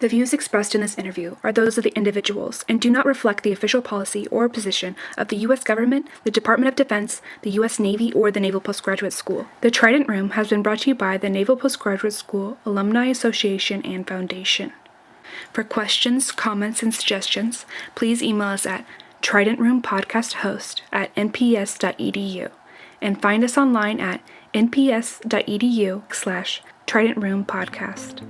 The views expressed in this interview are those of the individuals and do not reflect the official policy or position of the U.S. government, the Department of Defense, the U.S. Navy, or the Naval Postgraduate School. The Trident Room has been brought to you by the Naval Postgraduate School Alumni Association and Foundation. For questions, comments, and suggestions, please email us at tridentroompodcasthost@nps.edu and find us online at nps.edu/tridentroompodcast.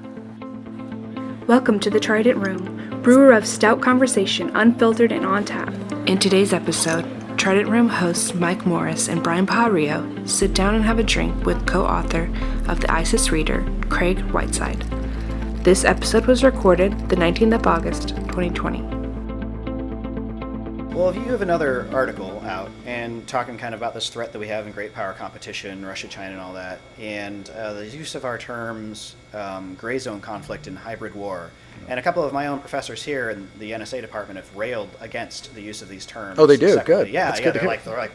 Welcome to the Trident Room, brewer of stout conversation, unfiltered and on tap. In today's episode, Trident Room hosts Mike Morris and Brian Pajarillo sit down and have a drink with co-author of the ISIS Reader, Craig Whiteside. This episode was recorded the 19th of August, 2020. Well, if you have another article out and talking kind of about this threat that we have in great power competition, Russia, China, and all that, and the use of our terms gray zone conflict and hybrid war. And a couple of my own professors here in the NSA department have railed against the use of these terms. Oh, they do? Separately. Good. Yeah, That's yeah. good They're like, well,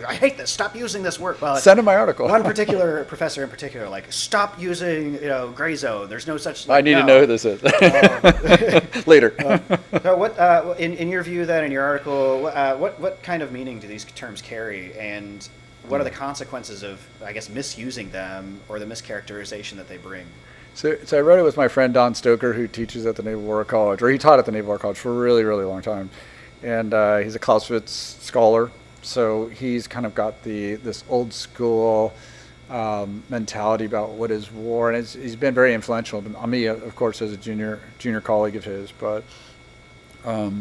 I hate this. Stop using this word. Well, send them my article. One particular professor in particular, like, stop using, gray zone. There's no such. I need to know who this is. Later. So, what, in your view, then, in your article, what kind of meaning do these terms carry, and what are the consequences of, I guess, misusing them or the mischaracterization that they bring? So I wrote it with my friend Don Stoker, who teaches at the Naval War College, or he taught at the Naval War College for a really, really long time. And he's a Clausewitz scholar, so he's kind of got this old school mentality about what is war, and he's been very influential on me, of course, as a junior colleague of his. But I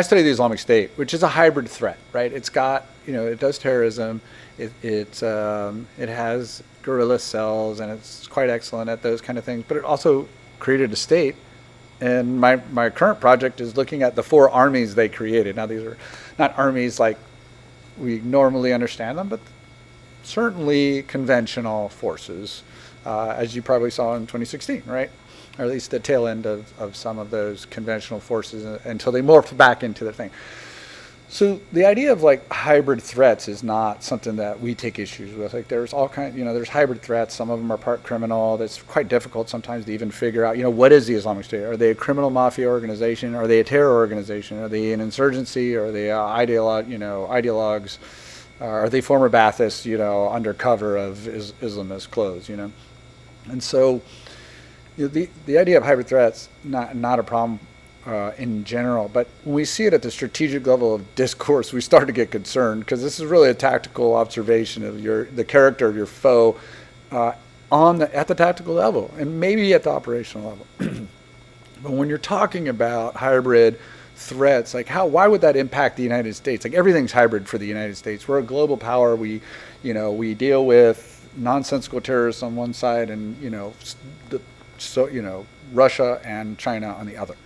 study the Islamic State, which is a hybrid threat, right? It's got, it does terrorism, it has guerrilla cells, and it's quite excellent at those kind of things, but it also created a state. And my current project is looking at the four armies they created. Now, these are not armies like we normally understand them, but certainly conventional forces, as you probably saw in 2016, right? Or at least the tail end of some of those conventional forces until they morphed back into the thing. So the idea of like hybrid threats is not something that we take issues with. Like there's all kinds, there's hybrid threats. Some of them are part criminal. That's quite difficult sometimes to even figure out, what is the Islamic State? Are they a criminal mafia organization? Are they a terror organization? Are they an insurgency? Are they ideologues? Are they former Baathists, under cover of Islamist clothes, And so the idea of hybrid threats, not a problem in general, but when we see it at the strategic level of discourse, we start to get concerned, because this is really a tactical observation of the character of your foe at the tactical level, and maybe at the operational level. But when you're talking about hybrid threats, like why would that impact the United States? Like everything's hybrid for the United States. We're a global power. We deal with nonsensical terrorists on one side, and Russia and China on the other.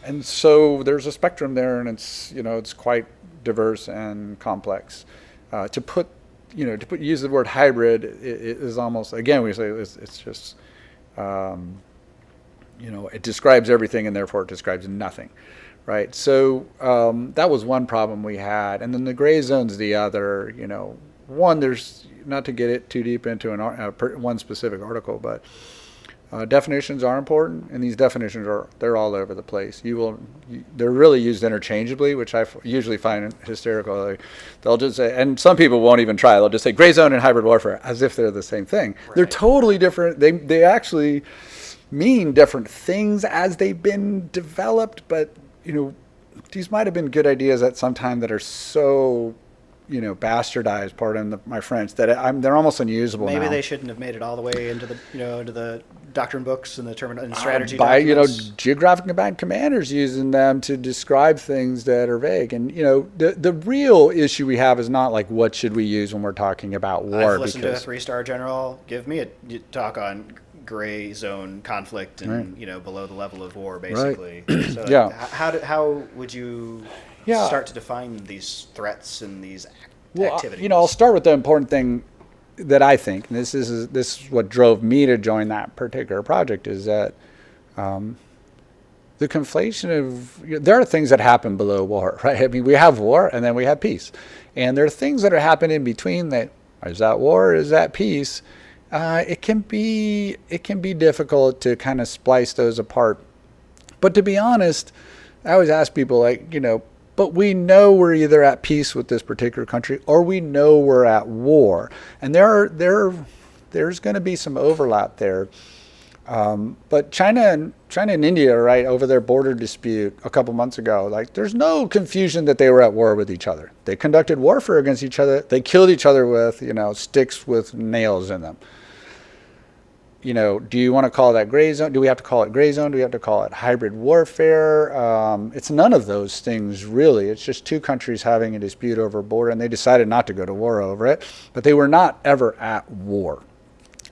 And so there's a spectrum there, and it's quite diverse and complex. To use the word hybrid, it is almost, again, we say it's just, it describes everything, and therefore it describes nothing, right? So that was one problem we had, and then the gray zone's the other. One, there's, not to get it too deep into one specific article, but definitions are important, and these definitions they're all over the place. They're really used interchangeably, which I usually find hysterical. They'll just say, and some people won't even try. They'll just say gray zone and hybrid warfare as if they're the same thing. Right. They're totally different. They actually mean different things as they've been developed. But these might have been good ideas at some time that are so bastardized, pardon my French, that they're almost unusable now. Maybe they shouldn't have made it all the way into the doctrine books and the and strategy by documents. Geographic command commanders using them to describe things that are vague. And the real issue we have is not like what should we use when we're talking about war. I've listened to a 3-star general give me a talk on gray zone conflict and below the level of war, basically. Right. So yeah. How would you start to define these threats and these activities? I'll start with the important thing that I think, and this is what drove me to join that particular project, is that the conflation of, there are things that happen below war, right? I mean, we have war and then we have peace, and there are things that are happening in between that is that war, is that peace, It can be difficult to kind of splice those apart. But to be honest, I always ask people, like, but we know we're either at peace with this particular country or we know we're at war. And there's going to be some overlap there. But China and India, right, over their border dispute a couple months ago, like, there's no confusion that they were at war with each other. They conducted warfare against each other. They killed each other with, sticks with nails in them. Do you want to call that gray zone? Do we have to call it gray zone? Do we have to call it hybrid warfare? It's none of those things, really. It's just two countries having a dispute over a border, and they decided not to go to war over it. But they were not ever at war.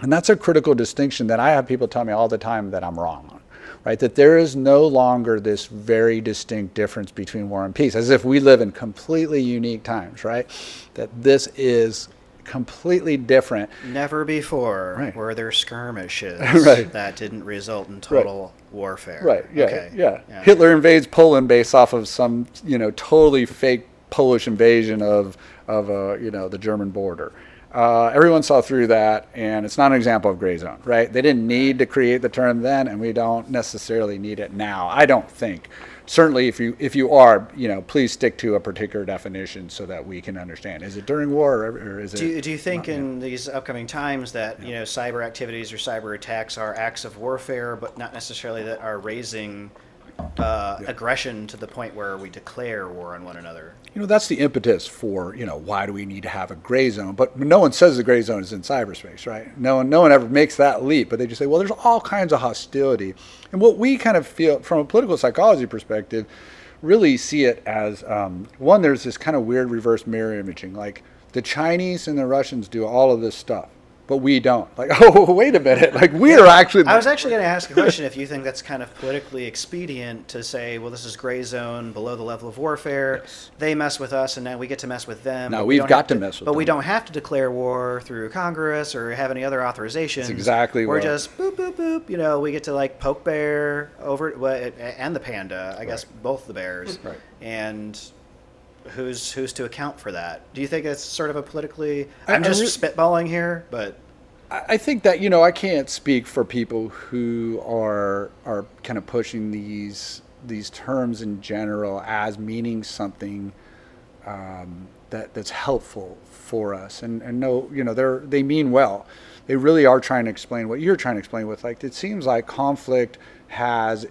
And that's a critical distinction that I have people tell me all the time that I'm wrong on, right? That there is no longer this very distinct difference between war and peace, as if we live in completely unique times, right? That this is completely different. Never before Right. were there skirmishes Right. that didn't result in total warfare. Right, yeah, Okay. yeah. Hitler invades Poland based off of some, totally fake Polish invasion of the German border. Everyone saw through that, and it's not an example of gray zone, right? They didn't need to create the term then, and we don't necessarily need it now, I don't think. Certainly, if you are, please stick to a particular definition so that we can understand. Is it during war, or is it? Do you think in these upcoming times that cyber activities or cyber attacks are acts of warfare, but not necessarily that are raising aggression to the point where we declare war on one another? That's the impetus for, why do we need to have a gray zone? But no one says the gray zone is in cyberspace, right? No one ever makes that leap, but they just say, well, there's all kinds of hostility. And what we kind of feel from a political psychology perspective, really see it as, one, there's this kind of weird reverse mirror imaging. Like, the Chinese and the Russians do all of this stuff, but we don't. Like, oh, wait a minute. Like, we are actually... I was actually going to ask a question if you think that's kind of politically expedient to say, well, this is gray zone, below the level of warfare. Yes. They mess with us, and now we get to mess with them. No, but we we've don't got have to mess with But them. we don't have to declare war through Congress or have any other authorizations. That's exactly We're what- just boop, boop, boop. We get to, like, poke bear over, and the panda, I guess both the bears. Right. And... Who's to account for that? Do you think it's sort of a politically... I I'm just spitballing here, but... I think that, I can't speak for people who are kind of pushing these terms in general as meaning something that's helpful for us. And no, they mean well. They really are trying to explain what you're trying to explain with, like, it seems like conflict has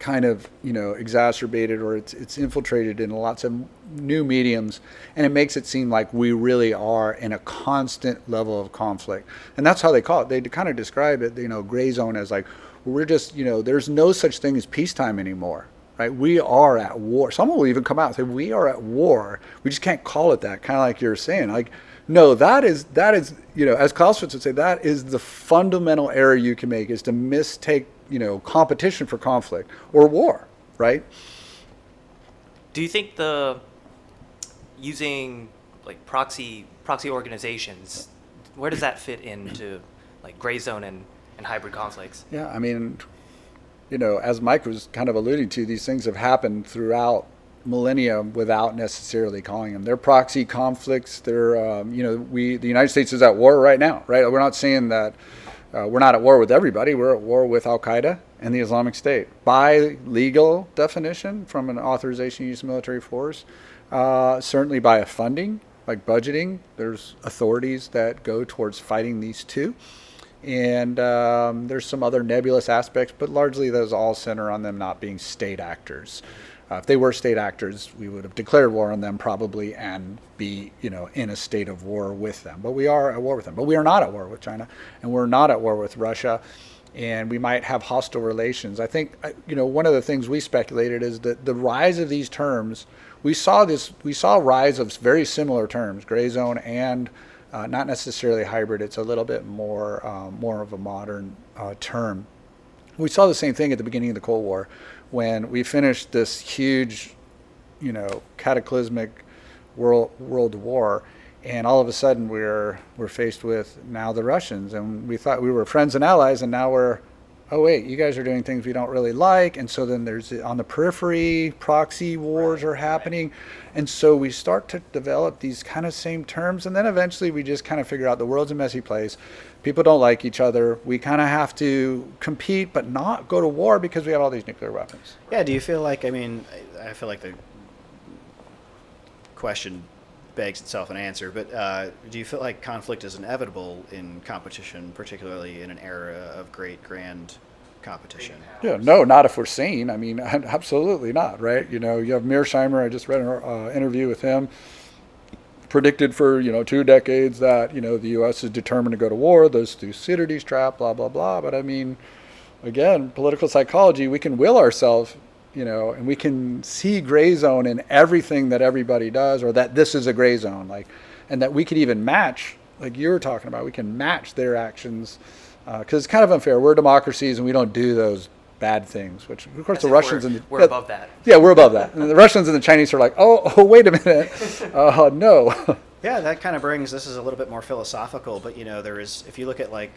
kind of exacerbated, or it's infiltrated in lots of new mediums, and it makes it seem like we really are in a constant level of conflict. And that's how they call it. They kind of describe it, gray zone, as like, we're just, there's no such thing as peacetime anymore, right? We are at war. Someone will even come out and say, we are at war. We just can't call it that, kind of like you're saying. Like, no, that is as Clausewitz would say, that is the fundamental error you can make, is to mistake competition for conflict or war, right? Do you think using like proxy organizations, where does that fit into like gray zone and hybrid conflicts? Yeah, I mean, as Mike was kind of alluding to, these things have happened throughout millennia without necessarily calling them. They're proxy conflicts. They're, the United States is at war right now, right? We're not saying that we're not at war with everybody. We're at war with Al-Qaeda and the Islamic State. By legal definition, from an authorization to use military force, certainly by a funding, like budgeting, there's authorities that go towards fighting these two. And there's some other nebulous aspects, but largely those all center on them not being state actors. If they were state actors, we would have declared war on them probably and be, in a state of war with them. But we are at war with them. But we are not at war with China, and we're not at war with Russia, and we might have hostile relations. I think, one of the things we speculated is that the rise of these terms, we saw a rise of very similar terms, gray zone and not necessarily hybrid. It's a little bit more of a modern term. We saw the same thing at the beginning of the Cold War, when we finished this huge, cataclysmic world war, and all of a sudden we're faced with now the Russians, and we thought we were friends and allies, and now we're oh wait, you guys are doing things we don't really like, and so then there's on the periphery, proxy wars are happening, and so we start to develop these kind of same terms, and then eventually we just kind of figure out the world's a messy place. People don't like each other. We kind of have to compete, but not go to war because we have all these nuclear weapons. Yeah, do you feel like, I mean, I feel like the question begs itself an answer, but do you feel like conflict is inevitable in competition, particularly in an era of great grand competition? Yeah, no, not if we're sane. I mean, absolutely not, right? You know, you have Mearsheimer, I just read an interview with him, predicted for, 2 decades that, the U.S. is determined to go to war, those Thucydides trap, blah, blah, blah. But I mean, again, political psychology, we can will ourselves, and we can see gray zone in everything that everybody does, or that this is a gray zone, and that we could even match, like you were talking about, we can match their actions, because it's kind of unfair. We're democracies and we don't do those bad things, which of course the Russians we're above that. Yeah, we're above that. And the Russians and the Chinese are like, oh, wait a minute, no. Yeah, that kind of brings, this is a little bit more philosophical, but there is, if you look at like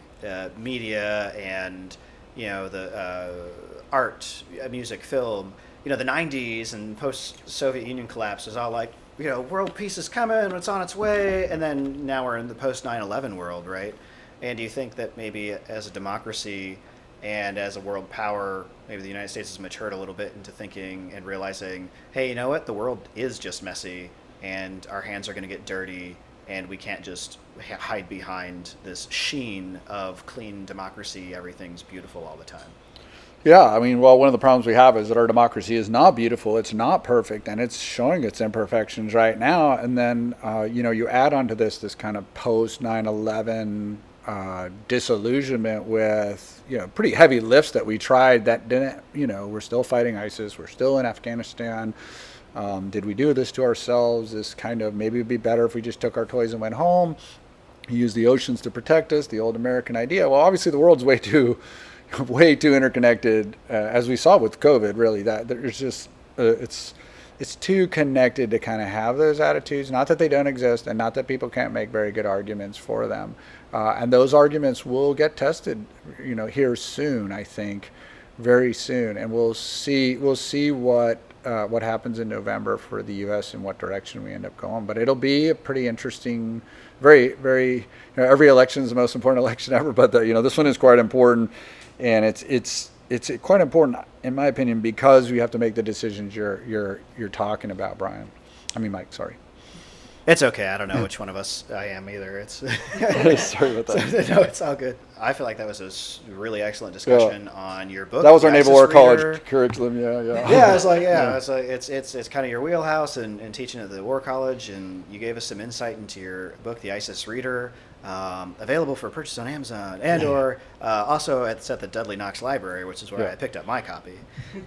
media and the art, music, film, the 90s and post-Soviet Union collapse is all like, world peace is coming, it's on its way, and then now we're in the post-9/11 world, right? And do you think that maybe as a democracy and as a world power, maybe the United States has matured a little bit into thinking and realizing, hey, you know what, the world is just messy, and our hands are going to get dirty, and we can't just hide behind this sheen of clean democracy, everything's beautiful all the time? Yeah, I mean, well, one of the problems we have is that our democracy is not beautiful, it's not perfect, and it's showing its imperfections right now. And then, you add onto this kind of post-9/11 disillusionment with, pretty heavy lifts that we tried that didn't, we're still fighting ISIS, we're still in Afghanistan. Did we do this to ourselves? This kind of, maybe it'd be better if we just took our toys and went home, use the oceans to protect us, the old American idea. Well, obviously the world's way too interconnected, as we saw with COVID, really, that there's just, it's too connected to kind of have those attitudes. Not that they don't exist, and not that people can't make very good arguments for them. And those arguments will get tested, here soon, I think, very soon. And we'll see what happens in November for the U.S. and what direction we end up going. But it'll be a pretty interesting, very, very, every election is the most important election ever, but this one is quite important. And it's quite important, in my opinion, because we have to make the decisions you're talking about, Brian. I mean, Mike, sorry. It's okay. I don't know which one of us I am either. It's sorry about that. No, it's all good. I feel like that was a really excellent discussion on your book. That was our Naval War College curriculum. Yeah. Yeah, it's like it's kind of your wheelhouse and teaching at the War College, and you gave us some insight into your book, The ISIS Reader. Available for purchase on Amazon and or also at the Dudley Knox Library, which is where I picked up my copy.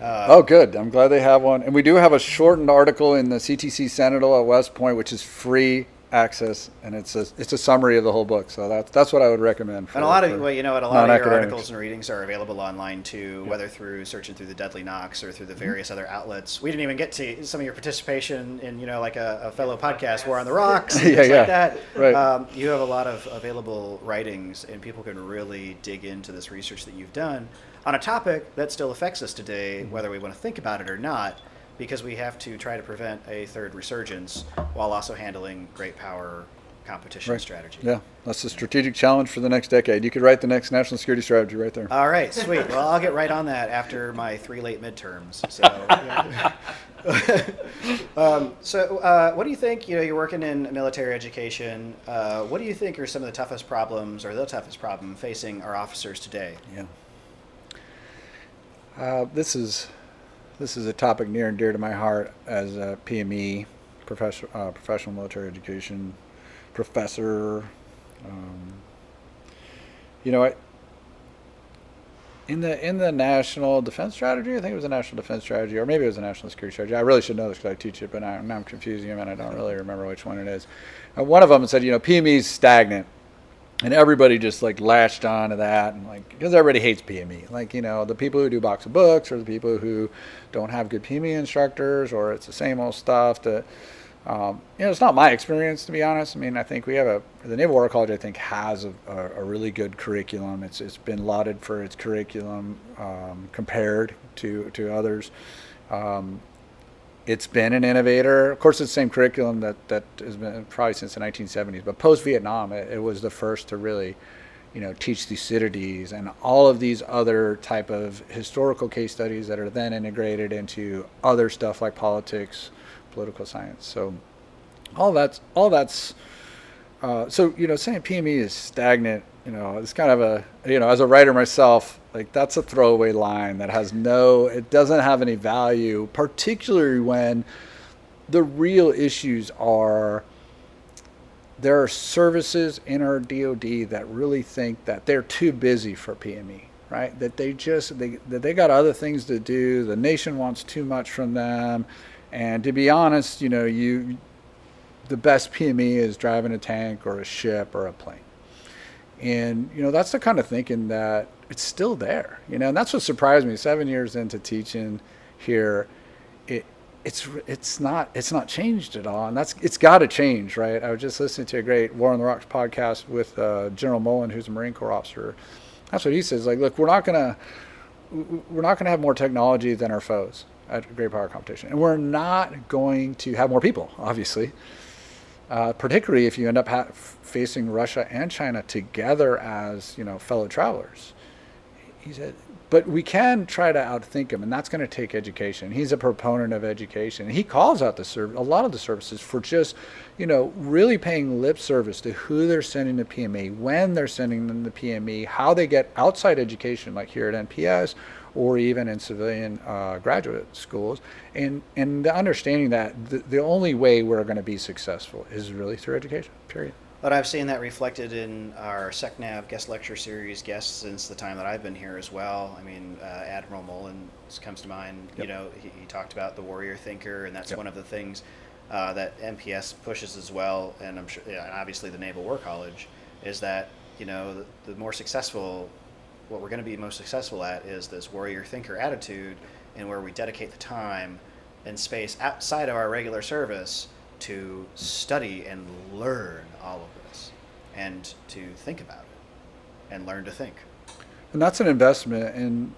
Oh, good. I'm glad they have one. And we do have a shortened article in the CTC Sentinel at West Point, which is free access, and it's a summary of the whole book. So that's what I would recommend. And a lot of your articles and readings are available online too, whether through searching through the Dudley Knox or through the various other outlets. We didn't even get to some of your participation in like a fellow podcast, War on the Rocks, and things like that. Right. You have a lot of available writings, and people can really dig into this research that you've done on a topic that still affects us today, whether we want to think about it or not, because we have to try to prevent a third resurgence while also handling great power competition strategy. Yeah, that's the strategic challenge for the next decade. You could write the next national security strategy right there. All right, sweet. Well, I'll get right on that after my 3 late midterms. So, what do you think? You're working in military education. What do you think are some of the toughest problems, or the toughest problem facing our officers today? Yeah. This is a topic near and dear to my heart as a PME, professional military education professor. In the national defense strategy, I think it was a national defense strategy, or maybe it was a national security strategy. I really should know this because I teach it, but now I'm confusing them, and I don't really remember which one it is. And one of them said, PME is stagnant. And everybody just latched on to that, and because everybody hates PME. The people who do box of books, or the people who don't have good PME instructors, or it's the same old stuff. It's not my experience, to be honest. I mean, I think we have the Naval War College, I think, has a really good curriculum. It's been lauded for its curriculum compared to others. It's been an innovator. Of course, it's the same curriculum that has been probably since the 1970s, but post-Vietnam, it was the first to really, teach Thucydides and all of these other type of historical case studies that are then integrated into other stuff like politics, political science. So all that's saying PME is stagnant, it's kind of as a writer myself, like that's a throwaway line that it doesn't have any value, particularly when the real issues there are services in our DoD that really think that they're too busy for PME, right? That they got other things to do. The nation wants too much from them. And to be honest, the best PME is driving a tank or a ship or a plane. And, that's the kind of thinking that it's still there, and that's what surprised me 7 years into teaching here. It's not changed at all. And it's got to change, right? I was just listening to a great War on the Rocks podcast with General Mullen, who's a Marine Corps officer. That's what he says. Like, look, we're not going to have more technology than our foes at great power competition. And we're not going to have more people, obviously, particularly if you end up facing Russia and China together as, fellow travelers. He said, but we can try to outthink them, and that's going to take education. He's a proponent of education. He calls out a lot of the services for just, really paying lip service to who they're sending to PME, when they're sending them to PME, how they get outside education, like here at NPS, or even in civilian graduate schools, and the understanding that the only way we're going to be successful is really through education, period. But I've seen that reflected in our SecNav guest lecture series guests since the time that I've been here as well. I mean, Admiral Mullen comes to mind. Yep. He talked about the warrior thinker, and that's Yep. one of the things that NPS pushes as well. And I'm sure, obviously, the Naval War College is that the more successful, what we're going to be most successful at is this warrior thinker attitude, and where we dedicate the time and space outside of our regular service to study and learn all of this and to think about it and learn to think. And that's an investment. And,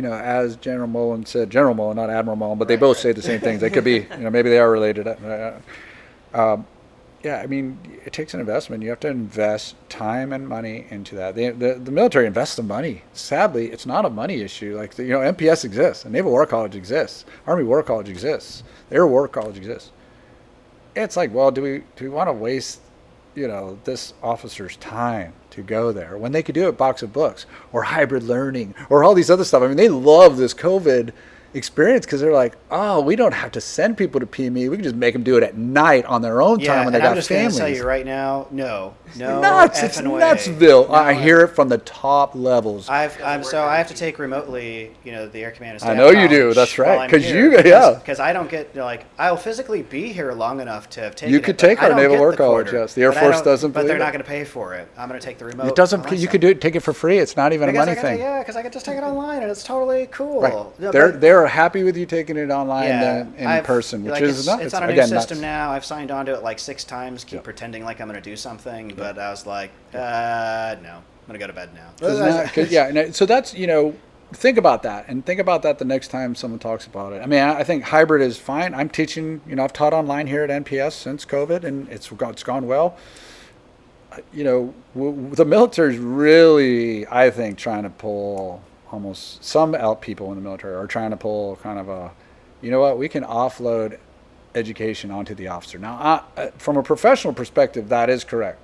as General Mullen said, General Mullen, not Admiral Mullen, but they both say the same things. They could be, maybe they are related. I mean, it takes an investment. You have to invest time and money into that. The military invests the money. Sadly, it's not a money issue. Like, NPS exists. The Naval War College exists. Army War College exists. Air War College exists. It's like, well, do we want to waste, this officer's time to go there when they could do it box of books or hybrid learning or all these other stuff? I mean, they love this COVID experience because they're like, oh, we don't have to send people to PME. We can just make them do it at night on their own time when they got families. I'm just going to tell you right now, no, nuts. It's nutsville. I hear it from the top levels. So I have to take remotely, the Air Command and Staff I know you do. College That's right. Because I don't get I'll physically be here long enough to have taken it. You could take our Naval War College. Yes, the Air Force doesn't. But they're not going to pay for it. I'm going to take the remote. It doesn't. You could take it for free. It's not even a money thing. Yeah, because I could just take it online and it's totally cool. Right. They're happy with you taking it online than in person, which is nuts. It's on a new system now. I've signed on to it like 6 times. Keep pretending like I'm going to do something, but I was like, no, I'm going to go to bed now. So that's think about that, and think about that the next time someone talks about it. I mean, I think hybrid is fine. I'm teaching. I've taught online here at NPS since COVID, and it's gone well. The military's really, I think, trying to pull almost some people in the military are trying to pull kind of a, we can offload education onto the officer. Now, from a professional perspective, that is correct.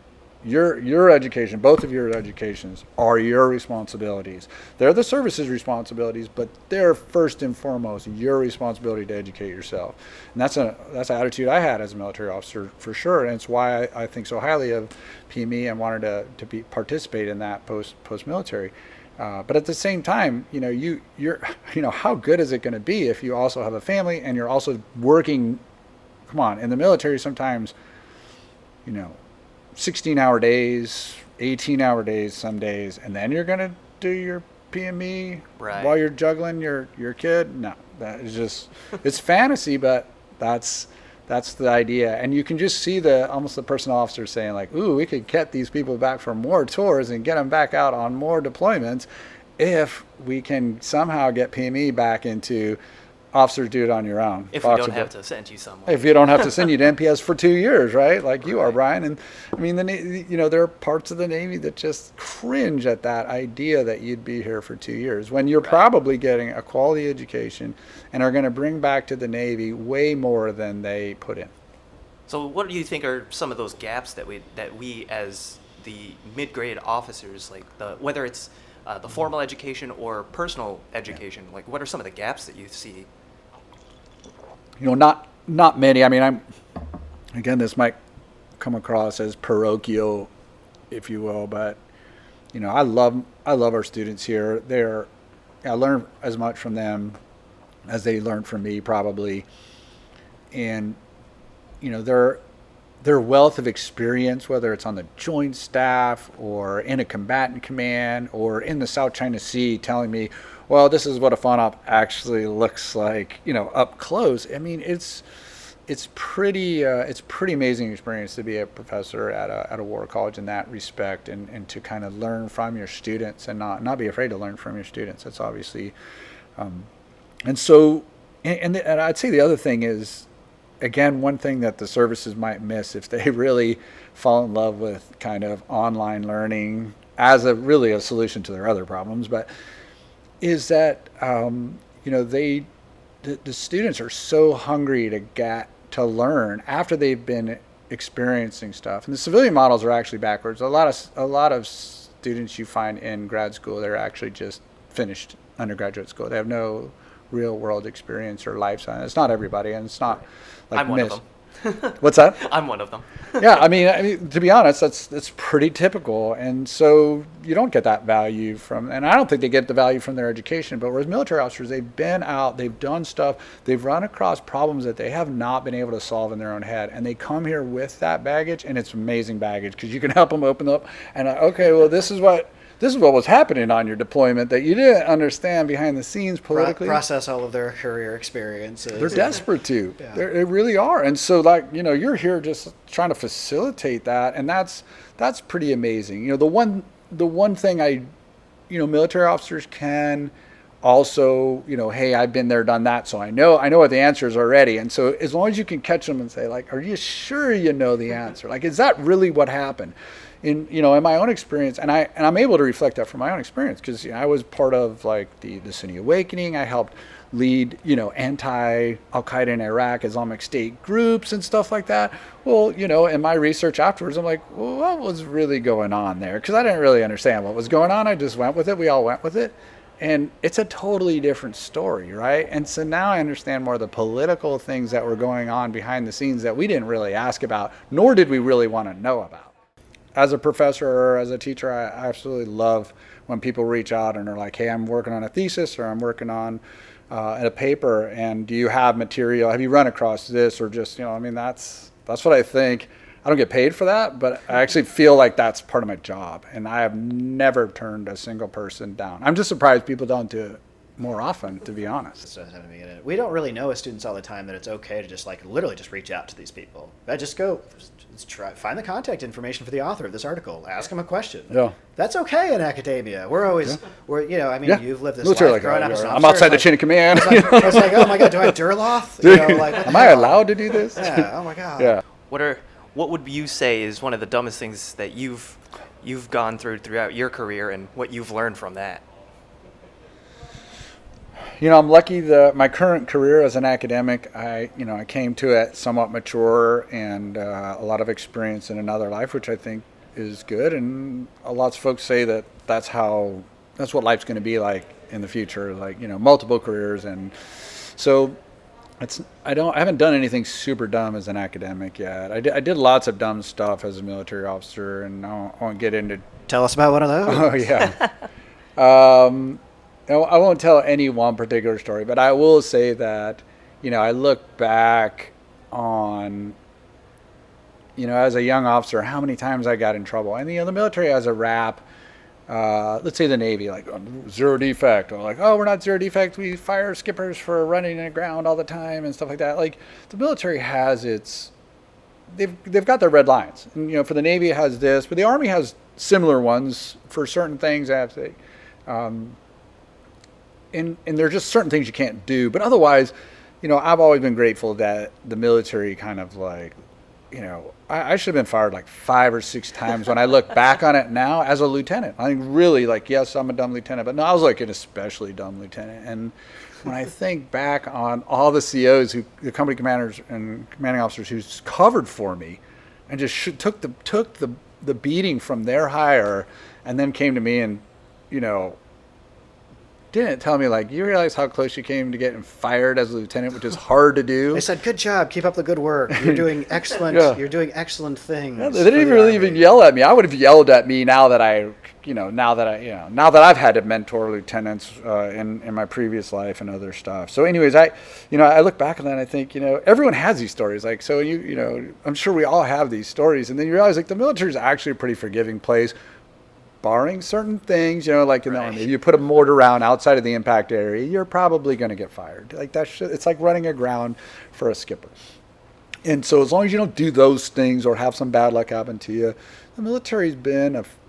Your education, both of your educations are your responsibilities. They're the service's responsibilities, but they're first and foremost your responsibility to educate yourself. And that's an attitude I had as a military officer for sure, and it's why I think so highly of PME and wanted to participate in that post-military. But at the same time, you're how good is it going to be if you also have a family and you're also working? Come on, in the military sometimes, 16-hour days, 18-hour days some days, and then you're going to do your PME while you're juggling your kid. No, that is just it's fantasy, but that's That's the idea. And you can just see almost the personnel officer saying like, ooh, we could get these people back for more tours and get them back out on more deployments if we can somehow get PME back into officers do it on your own. If we don't have to send you somewhere. If you don't have to send you to NPS for 2 years, right? Like you are, Brian. And I mean, there are parts of the Navy that just cringe at that idea that you'd be here for 2 years when you're probably getting a quality education and are going to bring back to the Navy way more than they put in. So what do you think are some of those gaps that we as the mid-grade officers, like whether it's the formal education or personal education, like what are some of the gaps that you see? Not many. I mean, again, this might come across as parochial, if you will, but I love our students here. I learn as much from them as they learn from me, probably, and their wealth of experience, whether it's on the joint staff or in a combatant command or in the South China Sea, telling me, well, this is what a FONOP actually looks like, up close. I mean, it's pretty amazing experience to be a professor at a war college in that respect, and to kind of learn from your students and not be afraid to learn from your students. That's obviously, and so, and I'd say the other thing is, again, one thing that the services might miss if they really fall in love with kind of online learning as really a solution to their other problems, but is that the students are so hungry to learn after they've been experiencing stuff. And the civilian models are actually backwards. A lot of students you find in grad school, they're actually just finished undergraduate school. They have no real world experience or life science. It's not everybody, and it's not like I'm one of them. What's that? I'm one of them. Yeah, I mean, to be honest, that's pretty typical, and so you don't get that value from, and I don't think they get the value from their education. But whereas military officers, they've been out, they've done stuff, they've run across problems that they have not been able to solve in their own head, and they come here with that baggage, and it's amazing baggage because you can help them open up and okay, well, this is what was happening on your deployment that you didn't understand behind the scenes politically. Process all of their career experiences. They're desperate to. Yeah. They really are. And so, you're here just trying to facilitate that, and that's pretty amazing. The one thing military officers can also, hey, I've been there, done that, so I know what the answer is already. And so as long as you can catch them and say, like, are you sure you know the answer? Like, is that really what happened? In my own experience, and I'm able to reflect that from my own experience, because I was part of like the Sunni Awakening. I helped lead anti-Al-Qaeda in Iraq, Islamic State groups and stuff like that. Well, in my research afterwards, I'm like, well, what was really going on there? Because I didn't really understand what was going on. I just went with it. We all went with it. And it's a totally different story, right? And so now I understand more of the political things that were going on behind the scenes that we didn't really ask about, nor did we really want to know about. As a professor or as a teacher, I absolutely love when people reach out and are like, hey, I'm working on a thesis, or I'm working on a paper, and do you have material? Have you run across this? Or just, that's what I think. I don't get paid for that, but I actually feel like that's part of my job. And I have never turned a single person down. I'm just surprised people don't do it more often, to be honest. We don't really know as students all the time that it's okay to just literally just reach out to these people. Just find the contact information for the author of this article. Ask them a question. Yeah. That's okay in academia. You've lived this Military, life growing up as an I'm officer. outside the chain of command. It's like, oh my God, do I have Durloth? Am I allowed to do this? Yeah. Oh my God. Yeah. What would you say is one of the dumbest things that you've gone throughout your career, and what you've learned from that? I'm lucky that my current career as an academic, I came to it somewhat mature and a lot of experience in another life, which I think is good. And lots of folks say that's what life's going to be like in the future, multiple careers. And so I haven't done anything super dumb as an academic yet. I did lots of dumb stuff as a military officer, and I won't get into. Tell us about one of those. Oh yeah. I won't tell any one particular story, but I will say that, I look back on, as a young officer, how many times I got in trouble. And, the military has a rap let's say the Navy, like zero defect, or like, oh, we're not zero defect, we fire skippers for running aground all the time and stuff like that. Like the military has they've got their red lines, and for the Navy it has this, but the Army has similar ones for certain things. And there are just certain things you can't do, but otherwise, I've always been grateful that the military kind of like, I should have been fired like 5 or 6 times when I look back on it now as a lieutenant. I think really, like, yes, I'm a dumb lieutenant, but no, I was like an especially dumb lieutenant. And when I think back on all the COs, the company commanders and commanding officers who covered for me and just took the beating from their hire and then came to me and, didn't tell me, like, you realize how close you came to getting fired as a lieutenant, which is hard to do. They said, good job, keep up the good work. You're doing excellent. Yeah. You're doing excellent things. Yeah, they didn't really even yell at me. I would have yelled at me now that I've had to mentor lieutenants in my previous life and other stuff. So anyways, I look back on that and I think, everyone has these stories. Like, so I'm sure we all have these stories. And then you realize, like, the military is actually a pretty forgiving place, barring certain things, like in the Army. If you put a mortar round outside of the impact area, you're probably going to get fired. Like it's like running aground for a skipper. And so as long as you don't do those things or have some bad luck happen to you, the military's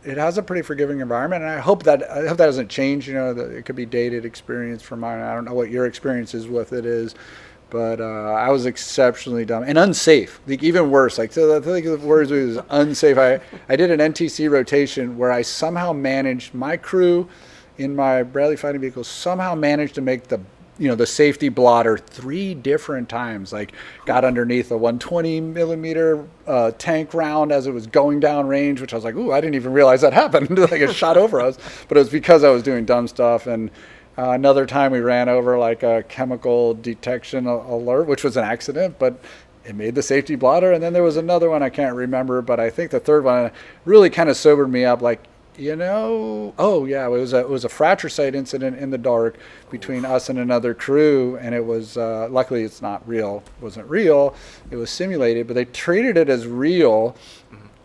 it has a pretty forgiving environment, and I hope that doesn't change. It could be dated experience from mine. I don't know what your experiences with it is. But I was exceptionally dumb and unsafe. Like, even worse. Like, so I think the words was unsafe. I did an NTC rotation where I somehow managed, my crew in my Bradley fighting vehicle somehow managed to make the safety blotter 3 different times. Like, got underneath a 120 millimeter tank round as it was going down range, which I was like, ooh, I didn't even realize that happened. Like, it shot over us. But it was because I was doing dumb stuff. And another time we ran over like a chemical detection alert, which was an accident, but it made the safety blotter. And then there was another one I can't remember, but I think the third one really kind of sobered me up. Like, oh yeah, it was a fratricide incident in the dark between us and another crew, and it was luckily it's not real, wasn't real, it was simulated, but they treated it as real.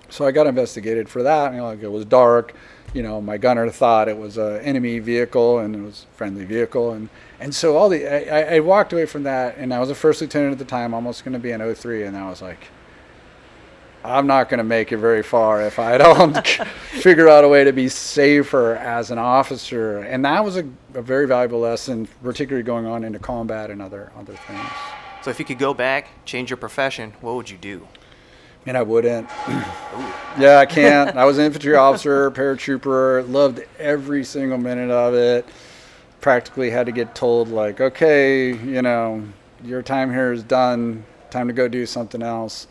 So I got investigated for that. Like, it was dark. My gunner thought it was an enemy vehicle and it was a friendly vehicle. And so I walked away from that, and I was a first lieutenant at the time, almost going to be an 03, and I was like, I'm not going to make it very far if I don't figure out a way to be safer as an officer. And that was a very valuable lesson, particularly going on into combat and other things. So if you could go back, change your profession, what would you do? And I wouldn't. Yeah, I can't. I was an infantry officer, paratrooper, loved every single minute of it. Practically had to get told, like, okay, your time here is done. Time to go do something else.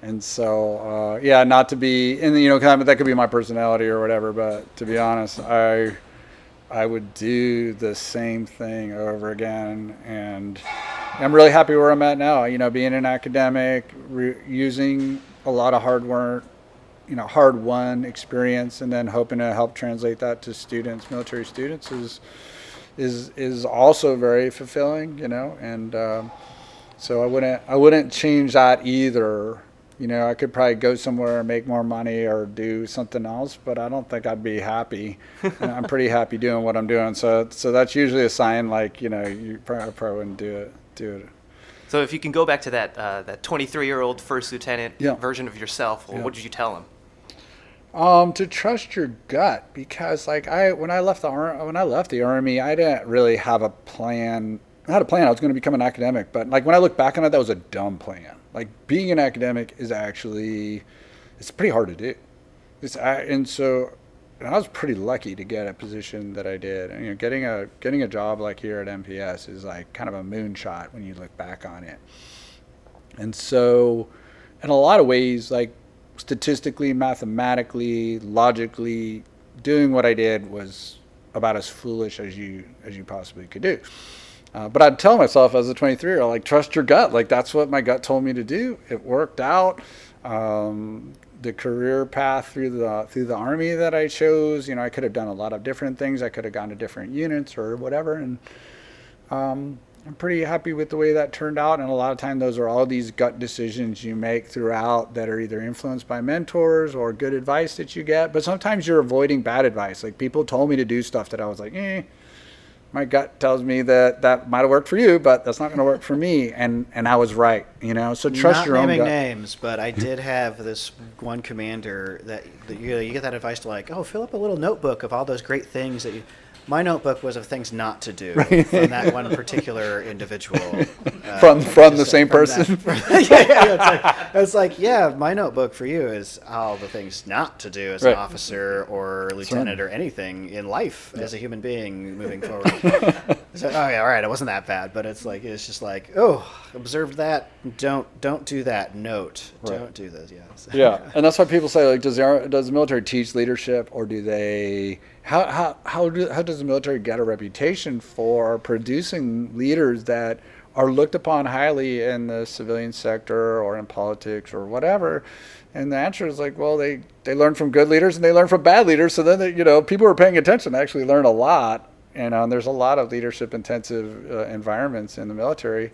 And so, not to be, and that could be my personality or whatever, but to be honest, I would do the same thing over again. And I'm really happy where I'm at now, being an academic, using a lot of hard-won experience, and then hoping to help translate that to students, military students, is also very fulfilling, and so I wouldn't change that either. I could probably go somewhere and make more money or do something else, but I don't think I'd be happy. I'm pretty happy doing what I'm doing, so that's usually a sign, like, you probably wouldn't do it. So if you can go back to that 23-year-old first lieutenant version of yourself, what did you tell him? To trust your gut, because like when I left the Army, I didn't really have a plan. I had a plan. I was going to become an academic, but like when I look back on it, that was a dumb plan. Like, being an academic is actually, it's pretty hard to do. And I was pretty lucky to get a position that I did. And, getting a job like here at MPS is like kind of a moonshot when you look back on it. And so, in a lot of ways, like statistically, mathematically, logically, doing what I did was about as foolish as you possibly could do. But I'd tell myself as a 23-year-old, like, trust your gut. Like, that's what my gut told me to do. It worked out. The career path through the Army that I chose, I could have done a lot of different things. I could have gone to different units or whatever. And I'm pretty happy with the way that turned out. And a lot of time those are all these gut decisions you make throughout that are either influenced by mentors or good advice that you get. But sometimes you're avoiding bad advice. Like people told me to do stuff that I was like, my gut tells me that might have worked for you, but that's not going to work for me. And I was right, So trust Not your own naming gut. names, but I did have this one commander that you get that advice to like, fill up a little notebook of all those great things that you. My notebook was of things not to do from that one particular individual. From the same person? It's like, my notebook for you is all the things not to do as an officer or lieutenant or anything in life as a human being moving forward. So, all right, it wasn't that bad, but it's just like, observed that, don't do that, note, don't do this, Yeah, and that's why people say, like, does the military teach leadership, or do they... How does the military get a reputation for producing leaders that are looked upon highly in the civilian sector or in politics or whatever? And the answer is like, well, they learn from good leaders and they learn from bad leaders. So then, people who are paying attention actually learn a lot. And there's a lot of leadership intensive environments in the military.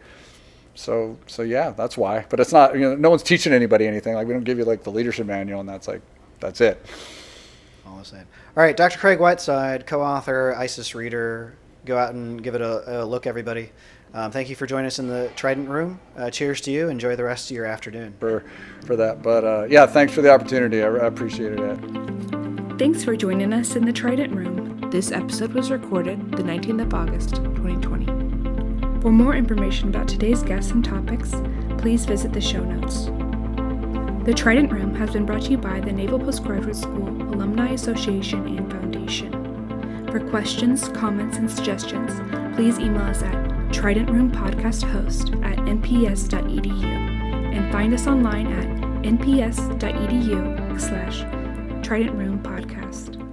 So yeah, that's why. But it's not, no one's teaching anybody anything. Like we don't give you like the leadership manual and that's it. All the same. All right, Dr. Craig Whiteside, co-author, ISIS reader. Go out and give it a look, everybody. Thank you for joining us in the Trident Room. Cheers to you. Enjoy the rest of your afternoon. For that. But thanks for the opportunity. I appreciated it. Thanks for joining us in the Trident Room. This episode was recorded the 19th of August, 2020. For more information about today's guests and topics, please visit the show notes. The Trident Room has been brought to you by the Naval Postgraduate School Alumni Association and Foundation. For questions, comments, and suggestions, please email us at tridentroompodcasthost@nps.edu and find us online at nps.edu/tridentroompodcast.